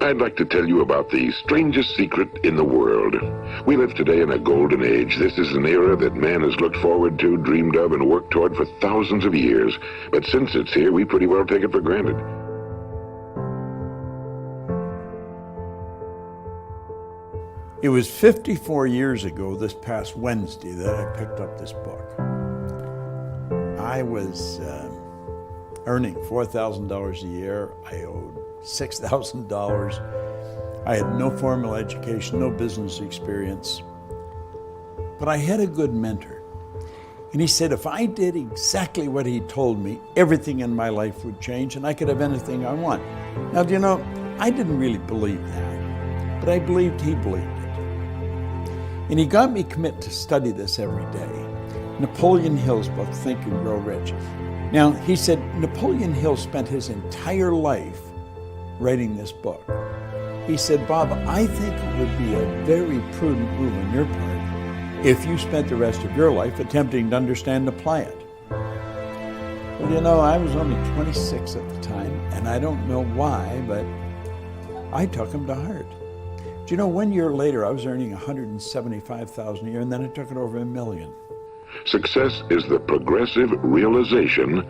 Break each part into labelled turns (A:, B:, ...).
A: I'd like to tell you about the strangest secret in the world. We live today in a golden age. This is an era that man has looked forward to, dreamed of, and worked toward for thousands of years. But since it's here, we pretty well take it for granted.
B: It was 54 years ago this past Wednesday that I picked up this book. I was earning $4,000 a year. I owed $6,000. I had no formal education, no business experience. But I had a good mentor. And he said if I did exactly what he told me, everything in my life would change and I could have anything I want. Now, do you know, I didn't really believe that, but I believed he believed it. And he got me committed to study this every day. Napoleon Hill's book, Think and Grow Rich. Now, he said Napoleon Hill spent his entire life writing this book. He said, Bob, I think it would be a very prudent move on your part if you spent the rest of your life attempting to understand and apply it. Well, you know, I was only 26 at the time, and I don't know why, but I took him to heart. Do you know, 1 year later, I was earning $175,000 a year, and then I took it over $1 million.
A: Success is the progressive realization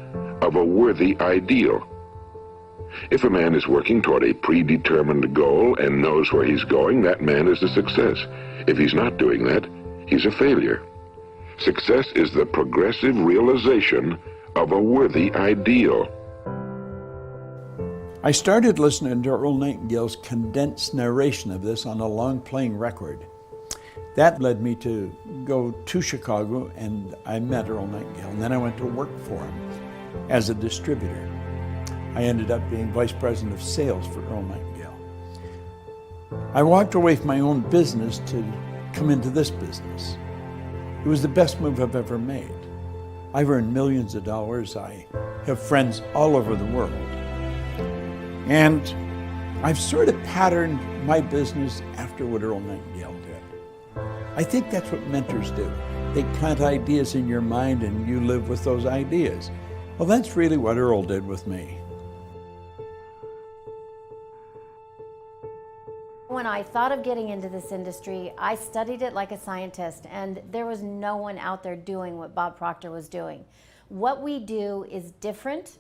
A: of a worthy ideal. If a man is working toward a predetermined goal and knows where he's going, that man is a success. If he's not doing that, he's a failure. Success is the progressive realization of a worthy ideal.
B: I started listening to Earl Nightingale's condensed narration of this on a long playing record. That led me to go to Chicago, and I met Earl Nightingale, and then I went to work for him as a distributor. I ended up being vice president of sales for Earl Nightingale. I walked away from my own business to come into this business. It was the best move I've ever made. I've earned millions of dollars. I have friends all over the world. And I've sort of patterned my business after what Earl Nightingale did. I think that's what mentors do. They plant ideas in your mind and you live with those ideas. Well, that's really what Earl did with me.
C: When I thought of getting into this industry, I studied it like a scientist, and there was no one out there doing what Bob Proctor was doing. What we do is different,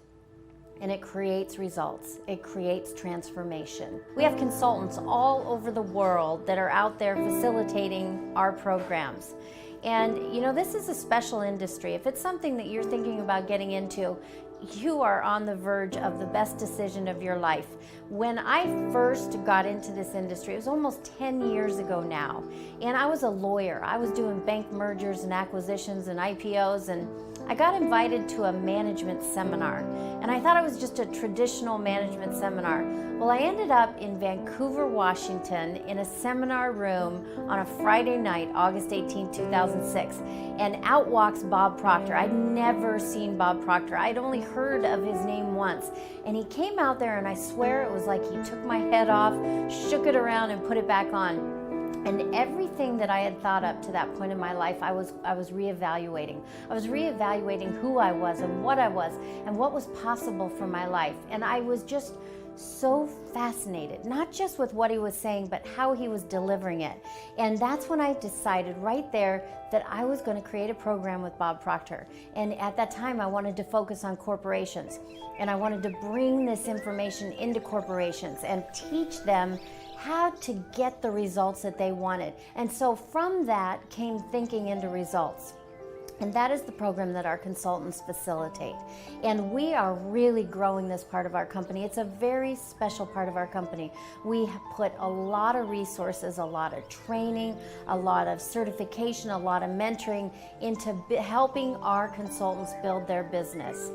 C: and it creates results. It creates transformation. We have consultants all over the world that are out there facilitating our programs. And you know, this is a special industry. If it's something that you're thinking about getting into, you are on the verge of the best decision of your life. When I first got into this industry, it was almost 10 years ago now, and I was a lawyer. I was doing bank mergers and acquisitions and IPOs, and I got invited to a management seminar, and I thought it was just a traditional management seminar. Well, I ended up in Vancouver, Washington, in a seminar room on a Friday night, August 18, 2006, and out walks Bob Proctor. I'd never seen Bob Proctor. I'd only heard of his name once, and he came out there, and I swear it was like he took my head off, shook it around, and put it back on. And everything that I had thought up to that point in my life, I was reevaluating. I was reevaluating who I was and what was possible for my life. And I was just so fascinated, not just with what he was saying, but how he was delivering it. And that's when I decided right there that I was going to create a program with Bob Proctor. And at that time, I wanted to focus on corporations. And I wanted to bring this information into corporations and teach them how to get the results that they wanted. And so from that came thinking into results. And that is the program that our consultants facilitate. And we are really growing this part of our company. It's a very special part of our company. We have put a lot of resources, a lot of training, a lot of certification, a lot of mentoring into helping our consultants build their business.